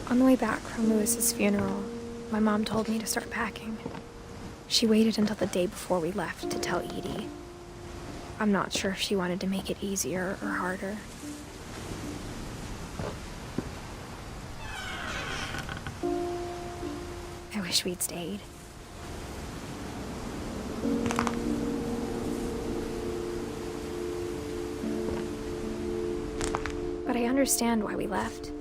On the way back from Lewis's funeral, my mom told me to start packing. She waited until the day before we left to tell Edie. I'm not sure if she wanted to make it easier or harder. I wish we'd stayed. But I understand why we left.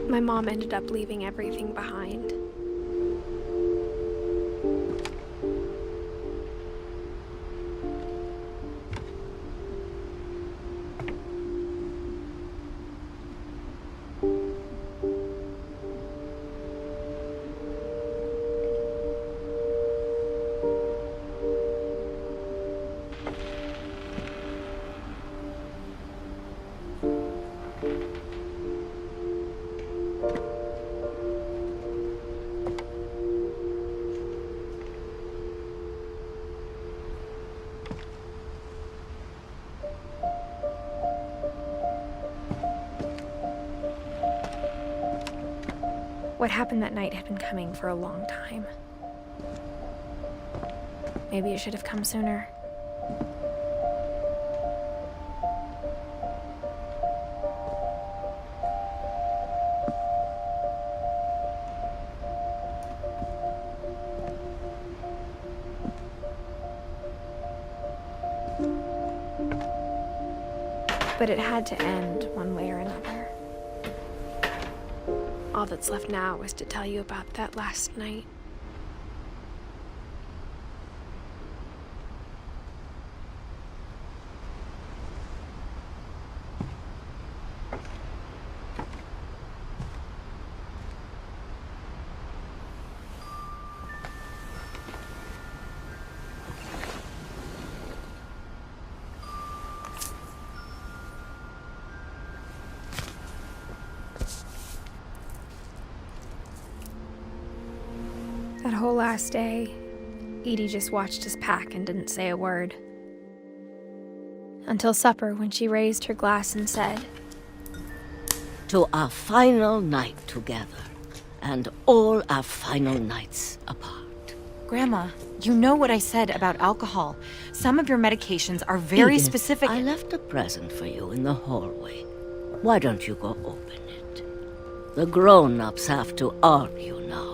My mom ended up leaving everything behind. What happened that night had been coming for a long time. Maybe it should have come sooner. But it had to end one way or another. All that's left now is to tell you about that last night. That whole last day, Edie just watched us pack and didn't say a word. Until supper, when she raised her glass and said, "To our final night together, and all our final nights apart." Grandma, you know what I said about alcohol. Some of your medications are very Edith, specific. I left a present for you in the hallway. Why don't you go open it? The grown-ups have to argue now.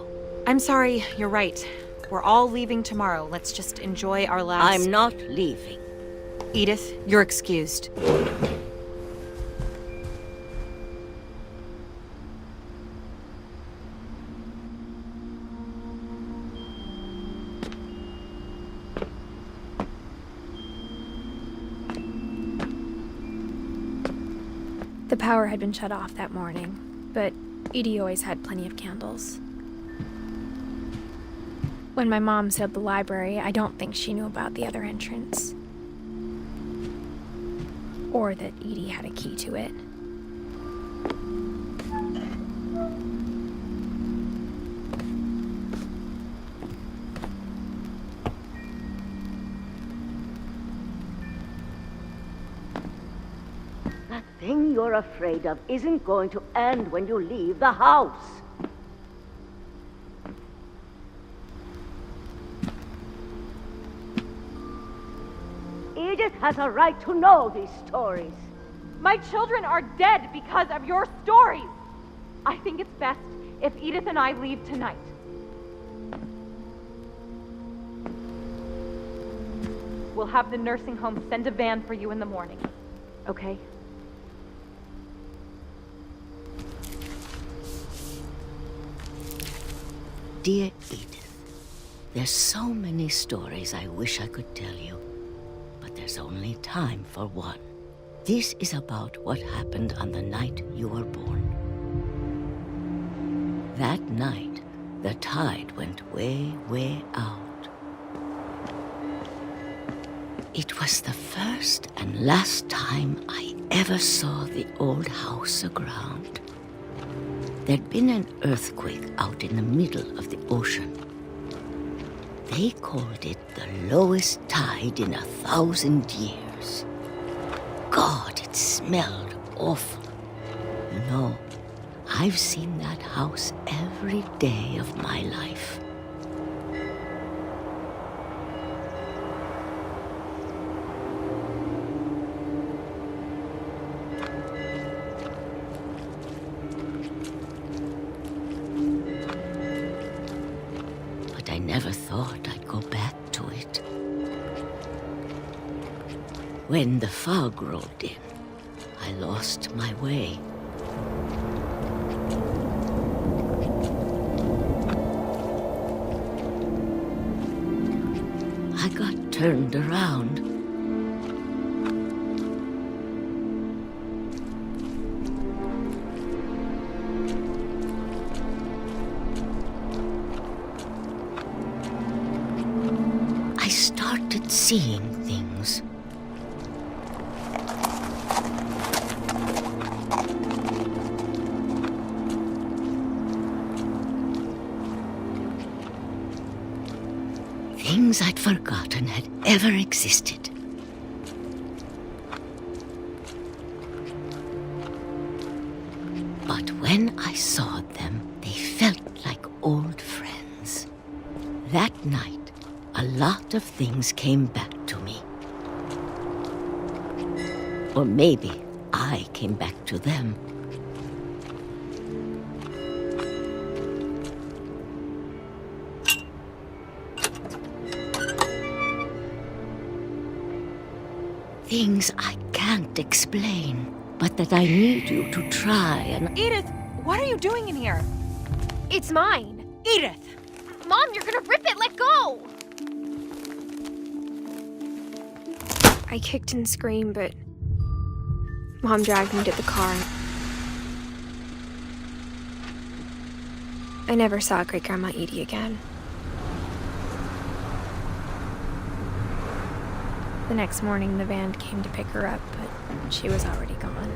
I'm sorry, you're right. We're all leaving tomorrow. Let's just enjoy our last... I'm not leaving. Edith, you're excused. the power had been shut off that morning, but Edie always had plenty of candles. When my mom sealed the library, I don't think she knew about the other entrance. Or that Edie had a key to it. That thing you're afraid of isn't going to end when you leave the house. Edith has a right to know these stories. My children are dead because of your stories. I think it's best if Edith and I leave tonight. We'll have the nursing home send a van for you in the morning, okay? Dear Edith, there's so many stories I wish I could tell you, but there's only time for one. This is about what happened on the night you were born. That night, the tide went way, way out. It was the first and last time I ever saw the old house aground. There'd been an earthquake out in the middle of the ocean. They called it the lowest tide in 1,000 years. God, it smelled awful. You know, I've seen that house every day of my life. But I never thought I'd go back to it. When the fog rolled in, I lost my way. I got turned around. I started seeing things. Things I'd forgotten had ever existed. But when I saw them, they felt like old friends. That night, a lot of things came back to me. Or maybe I came back to them. Things I can't explain, but that I need you to try and... Edith, what are you doing in here? It's mine. Edith! Mom, you're gonna rip it! Let go! I kicked and screamed, but Mom dragged me to the car. I never saw Great-Grandma Edie again. The next morning, the van came to pick her up, but she was already gone.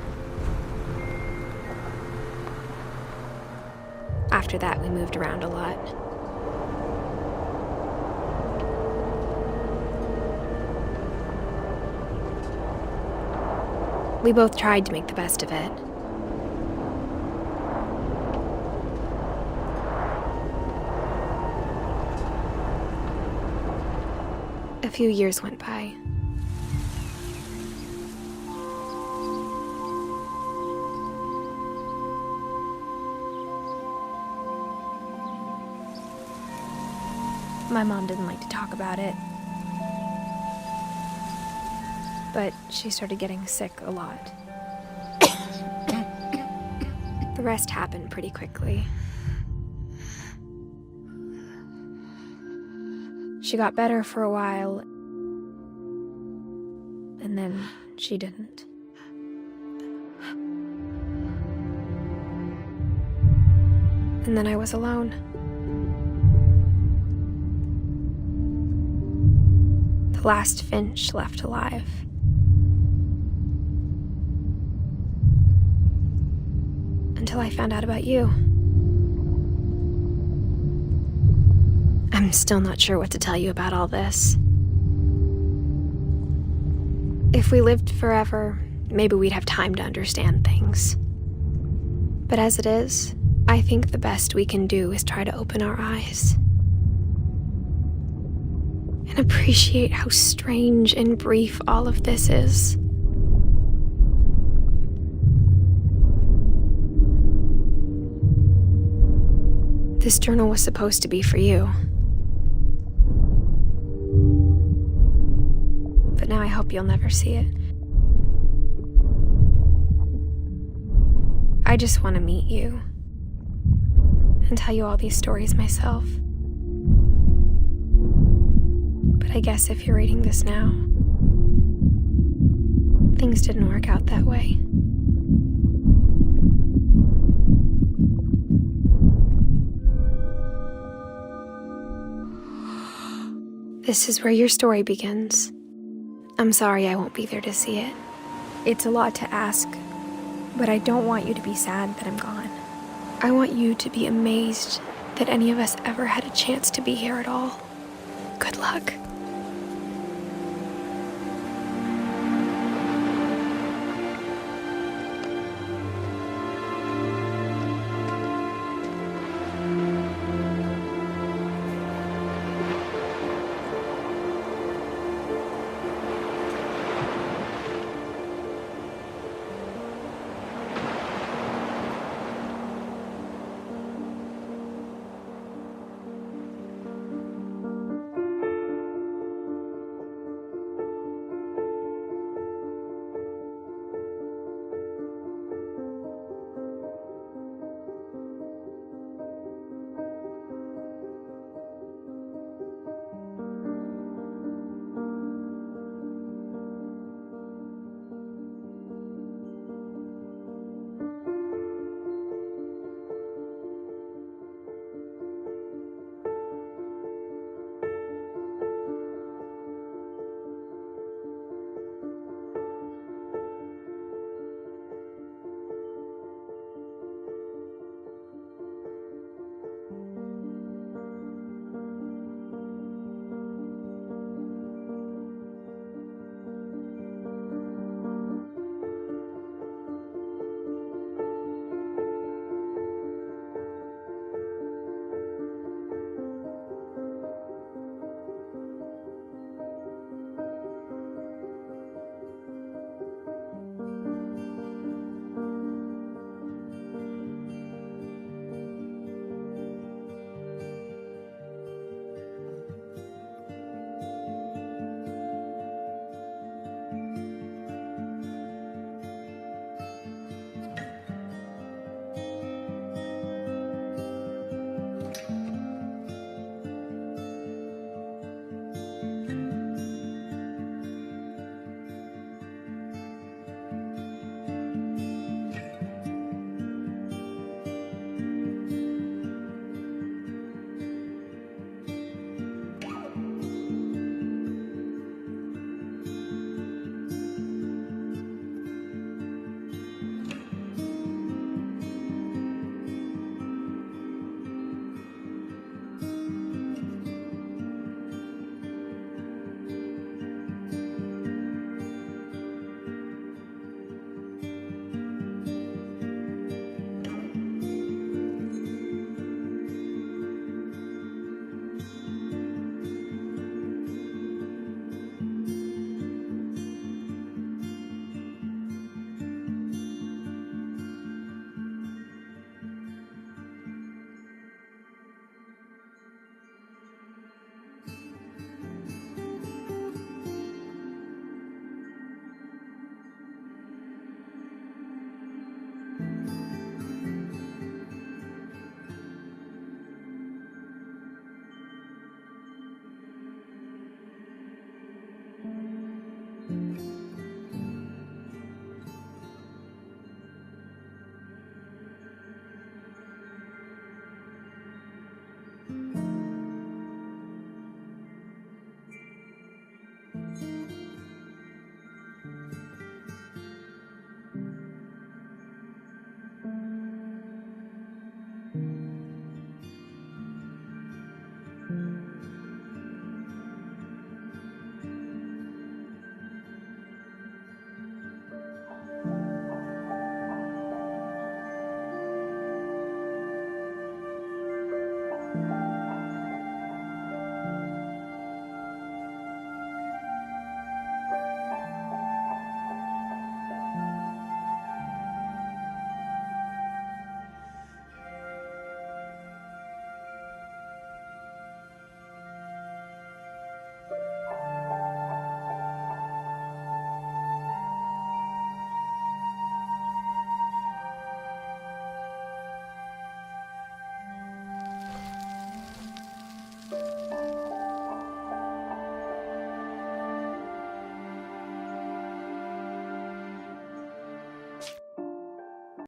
After that, we moved around a lot. We both tried to make the best of it. A few years went by. My mom didn't like to talk about it, but she started getting sick a lot. The rest happened pretty quickly. She got better for a while, and then she didn't. And then I was alone. The last Finch left alive. Until I found out about you. I'm still not sure what to tell you about all this. If we lived forever, maybe we'd have time to understand things. But as it is, I think the best we can do is try to open our eyes. And appreciate how strange and brief all of this is. This journal was supposed to be for you. But now I hope you'll never see it. I just want to meet you and tell you all these stories myself. But I guess if you're reading this now, things didn't work out that way. This is where your story begins. I'm sorry I won't be there to see it. It's a lot to ask, but I don't want you to be sad that I'm gone. I want you to be amazed that any of us ever had a chance to be here at all. Good luck.